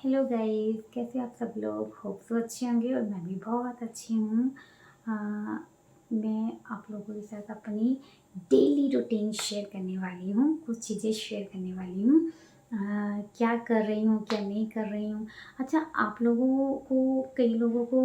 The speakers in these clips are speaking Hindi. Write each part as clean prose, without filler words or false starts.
हेलो गाइस, कैसे आप सब लोग। होप सो अच्छे होंगे और मैं भी बहुत अच्छी हूँ। अ, मैं आप लोगों के साथ अपनी डेली रूटीन शेयर करने वाली हूँ, कुछ चीज़ें शेयर करने वाली हूँ। क्या कर रही हूँ, क्या नहीं कर रही हूँ। अच्छा, आप लोगों को, कई लोगों को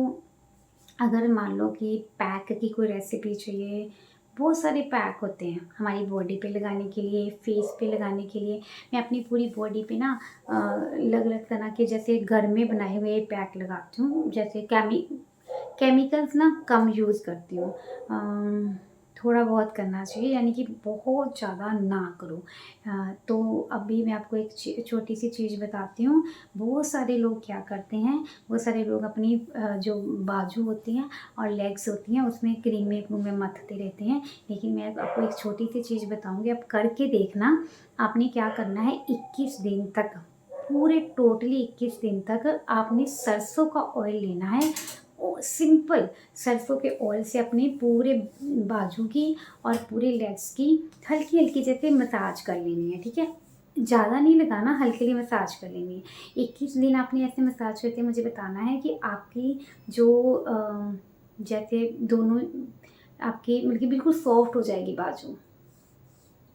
अगर मान लो कि पैक की कोई रेसिपी चाहिए, बहुत सारे पैक होते हैं हमारी बॉडी पे लगाने के लिए, फेस पे लगाने के लिए। मैं अपनी पूरी बॉडी पे ना अलग अलग तरह के जैसे घर में बनाए हुए पैक लगाती हूँ। जैसे केमिकल्स ना कम यूज़ करती हूँ। थोड़ा बहुत करना चाहिए, यानी कि बहुत ज़्यादा ना करो। तो अभी मैं आपको एक छोटी सी चीज़ बताती हूँ। बहुत सारे लोग क्या करते हैं, बहुत सारे लोग अपनी जो बाजू होती हैं और लेग्स होती हैं उसमें क्रीमें मुँह में मथते रहते हैं। लेकिन मैं आपको एक छोटी सी चीज़ बताऊँगी, आप करके देखना। आपने क्या करना है, 21 दिन तक, पूरे टोटली 21 दिन तक आपने सरसों का ऑयल लेना है। सिंपल सरसों के ऑयल से अपने पूरे बाजू की और पूरे लेग्स की हल्की हल्की जैसे मसाज कर लेनी है, ठीक है। ज़्यादा नहीं लगाना, हल्की मसाज कर लेनी है। 21 दिन आपने ऐसे मसाज करके मुझे बताना है कि आपकी जो जैसे दोनों आपकी मतलब कि बिल्कुल सॉफ्ट हो जाएगी बाजू।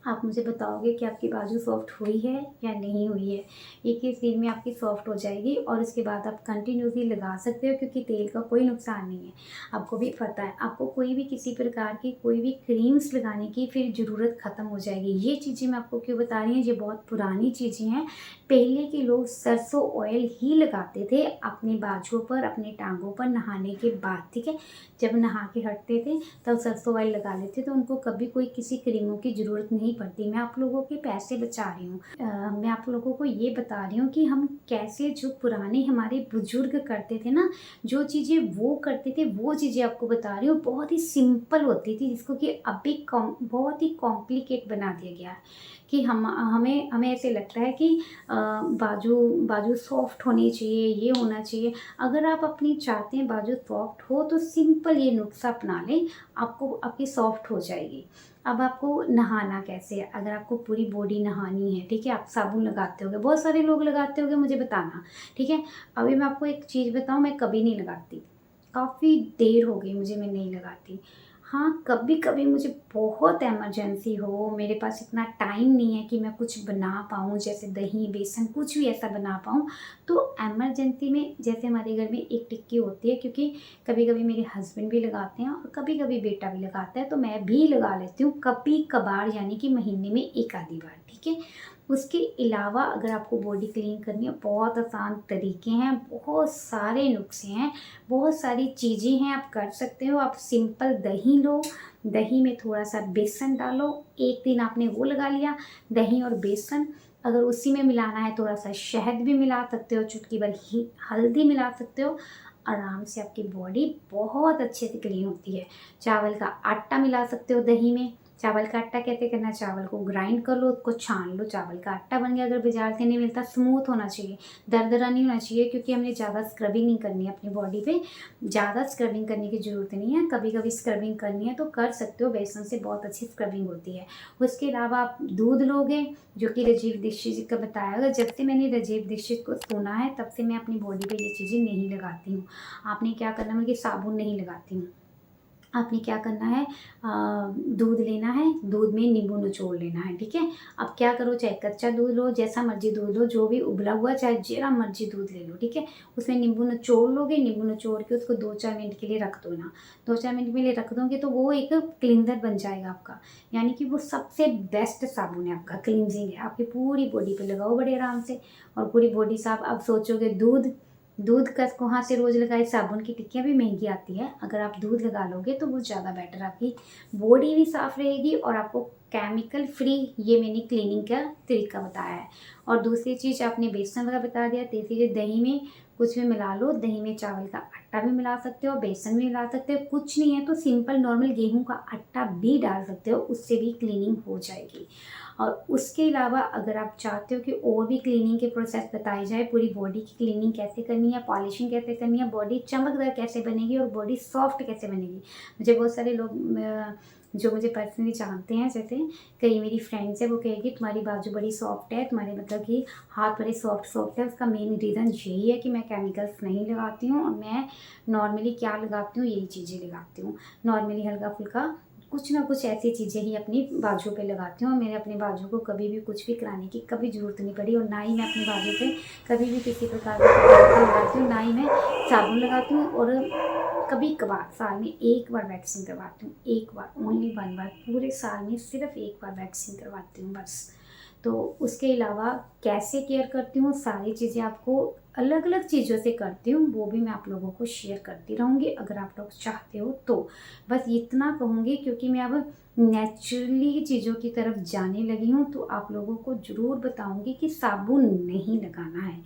आप मुझे बताओगे कि आपकी बाजू सॉफ्ट हुई है या नहीं हुई है। 21 दिन में आपकी सॉफ्ट हो जाएगी और उसके बाद आप कंटिन्यूसली लगा सकते हो, क्योंकि तेल का कोई नुकसान नहीं है। आपको भी पता है, आपको कोई भी किसी प्रकार की कोई भी क्रीम्स लगाने की फिर ज़रूरत ख़त्म हो जाएगी। ये चीज़ें मैं आपको क्यों बता रही हूँ, ये बहुत पुरानी चीज़ें हैं। पहले के लोग सरसों ऑयल ही लगाते थे अपनी बाजुओं पर, अपने टांगों पर नहाने के बाद, ठीक है। जब नहा के हटते थे तब सरसों ऑयल लगा लेते थे, तो उनको कभी कोई किसी क्रीमों की ज़रूरत नहीं पड़ती। मैं आप लोगों के पैसे बचा रही हूँ। मैं आप लोगों को ये बता रही हूँ कि हम कैसे, जो पुराने हमारे बुजुर्ग करते थे ना, जो चीज़ें वो करते थे वो चीज़ें आपको बता रही हूँ। बहुत ही सिंपल होती थी, जिसको कि अभी बहुत ही कॉम्प्लिकेट बना दिया गया है। कि हम हमें हमें ऐसे लगता है कि बाजू बाजू सॉफ्ट होनी चाहिए, ये होना चाहिए। अगर आप अपनी चाहते हैं बाजू सॉफ्ट हो तो सिंपल ये नुस्खा अपना लें, आपको आपकी सॉफ्ट हो जाएगी। अब आपको नहाना कैसे है, अगर आपको पूरी बॉडी नहानी है, ठीक है, आप साबुन लगाते होगे, बहुत सारे लोग लगाते होगे, मुझे बताना, ठीक है। अभी मैं आपको एक चीज़ बताऊँ, मैं कभी नहीं लगाती, काफ़ी देर हो गई मुझे, मैं नहीं लगाती। हाँ, कभी कभी मुझे बहुत इमरजेंसी हो, मेरे पास इतना टाइम नहीं है कि मैं कुछ बना पाऊँ, जैसे दही बेसन कुछ भी ऐसा बना पाऊँ, तो इमरजेंसी में जैसे हमारे घर में एक टिक्की होती है, क्योंकि कभी कभी मेरे हस्बैंड भी लगाते हैं और कभी कभी बेटा भी लगाता है, तो मैं भी लगा लेती हूँ कभी कभार, यानी कि महीने में एक आधी बार, ठीक है। उसके अलावा अगर आपको बॉडी क्लीन करनी है, बहुत आसान तरीके हैं, बहुत सारे नुस्खे हैं, बहुत सारी चीज़ें हैं, आप कर सकते हो। आप सिंपल दही लो, दही में थोड़ा सा बेसन डालो, एक दिन आपने वो लगा लिया, दही और बेसन। अगर उसी में मिलाना है थोड़ा सा शहद भी मिला सकते हो, चुटकी भर ही हल्दी मिला सकते हो। आराम से आपकी बॉडी बहुत अच्छे से क्लीन होती है। चावल का आटा मिला सकते हो दही में। चावल का आटा कैसे करना है, चावल को ग्राइंड कर लो, उसको छान लो, चावल का आटा बन गया। अगर बाजार से नहीं मिलता, स्मूथ होना चाहिए, दरदरा नहीं होना चाहिए, क्योंकि हमने ज़्यादा स्क्रबिंग नहीं करनी है अपनी बॉडी पे। ज़्यादा स्क्रबिंग करने की ज़रूरत नहीं है, कभी कभी स्क्रबिंग करनी है तो कर सकते हो, बेसन से बहुत अच्छी स्क्रबिंग होती है। उसके अलावा आप दूध लोगे, जो कि राजीव दीक्षित जी का बताया होगा। जब से मैंने राजीव दीक्षित को सुना है तब से मैं अपनी बॉडी पे ये चीज़ें नहीं लगाती हूँ। आपने क्या करना, मतलब कि साबुन नहीं लगाती हूँ। आपने क्या करना है, दूध लेना है, दूध में नींबू निचोड़ लेना है, ठीक है। अब क्या करो, चाहे कच्चा दूध लो, जैसा मर्जी दूध लो, जो भी उबला हुआ, चाहे जरा मर्जी दूध ले लो, ठीक है। उसमें नींबू निचोड़ लोगे, नींबू निचोड़ के उसको 2-4 मिनट के लिए रख दो ना। 2-4 मिनट के लिए रख दोगे तो वो एक क्लिनजर बन जाएगा आपका, यानी कि वो सबसे बेस्ट साबुन है आपका, क्लिनजिंग है। आपकी पूरी बॉडी पे लगाओ बड़े आराम से और पूरी बॉडी साफ। अब सोचोगे दूध, दूध का कहाँ से रोज़ लगाए, साबुन की टिक्कियाँ भी महंगी आती है, अगर आप दूध लगा लोगे तो वो ज़्यादा बेटर, आपकी बॉडी भी साफ़ रहेगी और आपको केमिकल फ्री, ये मैंने क्लीनिंग का तरीका बताया है। और दूसरी चीज़ आपने बेसन वाला बता दिया। तीसरी चीज़, दही में कुछ भी मिला लो, दही में चावल का आटा भी मिला सकते हो, बेसन भी मिला सकते हो, कुछ नहीं है तो सिंपल नॉर्मल गेहूं का आटा भी डाल सकते हो, उससे भी क्लीनिंग हो जाएगी। और उसके अलावा अगर आप चाहते हो कि और भी क्लीनिंग के प्रोसेस बताई जाए, पूरी बॉडी की क्लीनिंग कैसे करनी है, पॉलिशिंग कैसे करनी है, बॉडी चमकदार कैसे बनेगी और बॉडी सॉफ्ट कैसे बनेगी। मुझे बहुत सारे लोग जो मुझे पर्सनली जानते हैं, जैसे कई मेरी फ्रेंड्स है, वो कहेगी तुम्हारी बाजू बड़ी सॉफ्ट है, तुम्हारे मतलब कि हाथ बड़े सॉफ्ट सॉफ्ट है। उसका मेन रीज़न यही है कि मैं केमिकल्स नहीं लगाती हूँ, और मैं नॉर्मली क्या लगाती हूँ, यही चीज़ें लगाती हूँ। नॉर्मली हल्का फुल्का कुछ ना कुछ ऐसी चीज़ें ही अपनी बाजू पे लगाती हूँ। मेरे अपने बाजू को कभी भी कुछ भी कराने की कभी ज़रूरत नहीं पड़ी, और ना ही मैं अपनी बाजू पे कभी भी किसी प्रकार का केमिकल लगाती हूँ, ना ही मैं साबुन लगाती हूँ। और कभी कभार साल में एक बार वैक्सिंग करवाती हूँ, एक बार, ओनली वन बार, पूरे साल में सिर्फ एक बार वैक्सिंग करवाती हूँ बस। तो उसके अलावा कैसे केयर करती हूँ, सारी चीज़ें आपको अलग अलग चीज़ों से करती हूँ, वो भी मैं आप लोगों को शेयर करती रहूँगी अगर आप लोग चाहते हो तो। बस इतना कहूँगी, क्योंकि मैं अब नेचुरली चीज़ों की तरफ जाने लगी हूँ, तो आप लोगों को ज़रूर बताऊँगी कि साबुन नहीं लगाना है।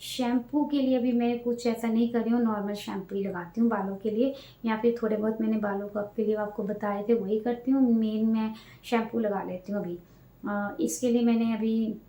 शैम्पू के लिए भी मैं कुछ ऐसा नहीं कर रही हूँ, नॉर्मल शैम्पू ही लगाती हूँ बालों के लिए, या फिर थोड़े बहुत मैंने बालों का के लिए आपको बताए थे वही करती हूँ। मेन मैं शैम्पू लगा लेती हूँ अभी। इसके लिए मैंने अभी,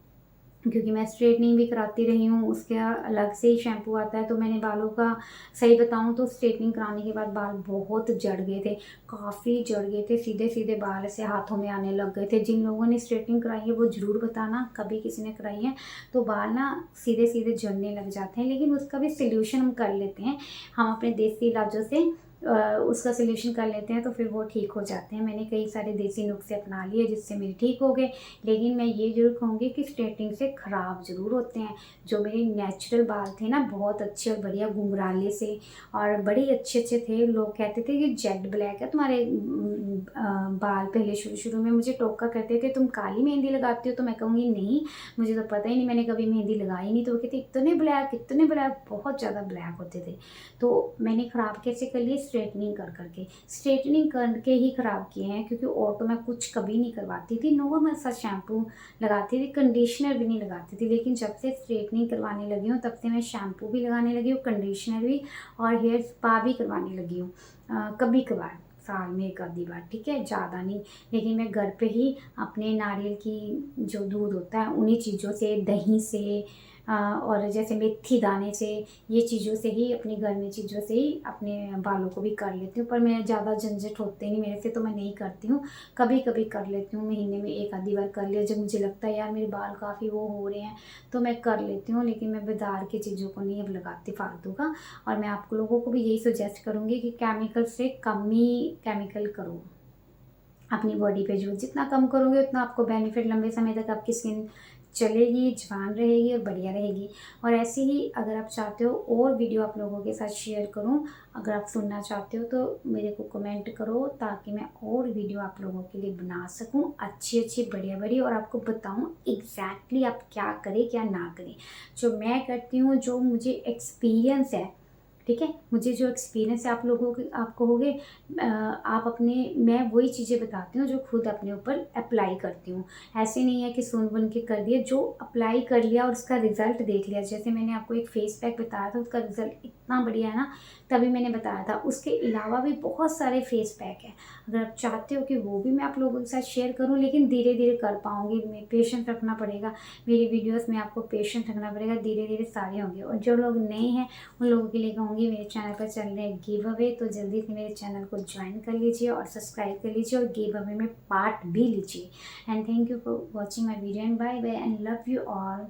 क्योंकि मैं स्ट्रेटनिंग भी कराती रही हूँ, उसके अलग से ही शैम्पू आता है, तो मैंने बालों का सही बताऊँ तो स्ट्रेटनिंग कराने के बाद बाल बहुत झड़ गए थे, काफ़ी झड़ गए थे, सीधे सीधे बाल ऐसे हाथों में आने लग गए थे। जिन लोगों ने स्ट्रेटनिंग कराई है वो ज़रूर बताना, कभी किसी ने कराई है तो बाल ना सीधे सीधे झड़ने लग जाते हैं, लेकिन उसका भी सोल्यूशन हम कर लेते हैं, हम अपने देसी इलाजों से उसका सोल्यूशन कर लेते हैं, तो फिर वो ठीक हो जाते हैं। मैंने कई सारे देसी नुस्खे अपना लिए जिससे मेरे ठीक हो गए, लेकिन मैं ये ज़रूर कहूँगी कि स्ट्रेटनिंग से ख़राब ज़रूर होते हैं। जो मेरे नेचुरल बाल थे ना, बहुत अच्छे और बढ़िया घुंघराले से, और बड़े अच्छे थे। लोग कहते थे कि जेट ब्लैक है तुम्हारे बाल। पहले शुरू में मुझे टोका करते थे, तुम काली मेहंदी लगाती हो, तो मैं कहूँगी नहीं, मुझे तो पता ही नहीं, मैंने कभी मेहंदी लगाई नहीं। तो वो कहते इतने ब्लैक, बहुत ज़्यादा ब्लैक होते थे। तो मैंने ख़राब कैसे कर लिए, स्ट्रेटनिंग करके, स्ट्रेटनिंग करके ही ख़राब किए हैं, क्योंकि और तो मैं कुछ कभी नहीं करवाती थी, नॉर्मल सा शैम्पू लगाती थी, कंडीशनर भी नहीं लगाती थी। लेकिन जब से स्ट्रेटनिंग करवाने लगी हूँ, तब से मैं शैम्पू भी लगाने लगी हूँ, कंडीशनर भी, और हेयर स्पा भी करवाने लगी हूँ। कभी कभार साल में एक आधी बार, ठीक है, ज़्यादा नहीं। लेकिन मैं घर पे ही अपने नारियल की जो दूध होता है उन्हीं चीज़ों से, दही से, और जैसे मेथी दाने से, ये चीज़ों से ही, अपने घर में चीज़ों से ही अपने बालों को भी कर लेती हूँ। पर मैं ज़्यादा झंझट होते नहीं मेरे से, तो मैं नहीं करती हूँ। कभी कभी कर लेती हूँ, महीने में एक आधी बार कर लिया, जब मुझे लगता है यार मेरे बाल काफ़ी वो हो रहे हैं तो मैं कर लेती हूँ। लेकिन मैं बाज़ार की चीज़ों को नहीं अब लगाती फालतू का। और मैं आप लोगों को भी यही सजेस्ट करूँगी कि केमिकल से कम ही केमिकल करो अपनी बॉडी पे। जो जितना कम करोगे उतना आपको बेनिफिट, लंबे समय तक आपकी स्किन चलेगी, जवान रहेगी और बढ़िया रहेगी। और ऐसे ही अगर आप चाहते हो और वीडियो आप लोगों के साथ शेयर करूं, अगर आप सुनना चाहते हो तो मेरे को कमेंट करो, ताकि मैं और वीडियो आप लोगों के लिए बना सकूं, अच्छी बढ़िया बढ़िया, और आपको बताऊं एग्जैक्टली आप क्या करें क्या ना करें। जो मैं करती हूँ, जो मुझे एक्सपीरियंस है, ठीक है, मुझे जो एक्सपीरियंस है, आप लोगों के, आप कहोगे आप अपने, मैं वही चीज़ें बताती हूँ जो खुद अपने ऊपर अप्लाई करती हूँ। ऐसे नहीं है कि सुन बन के कर दिया, जो अप्लाई कर लिया और उसका रिजल्ट देख लिया। जैसे मैंने आपको एक फेस पैक बताया था, उसका रिजल्ट इतना बढ़िया है ना, तभी मैंने बताया था। उसके अलावा भी बहुत सारे फेस पैक हैं, अगर आप चाहते हो कि वो भी मैं आप लोगों के साथ शेयर करूँ, लेकिन धीरे धीरे कर पाऊँगी, मैं पेशेंस रखना पड़ेगा। मेरी वीडियोस में आपको पेशेंस रखना पड़ेगा, धीरे धीरे सारे होंगे। और जो लोग नए हैं उन लोगों के लिए कहूँगी, मेरे चैनल पर चल रहे हैं गिव अवे, तो जल्दी से मेरे चैनल को ज्वाइन कर लीजिए और सब्सक्राइब कर लीजिए, और गिव अवे में पार्ट भी लीजिए। And thank you for watching my video, and bye bye, and love you all.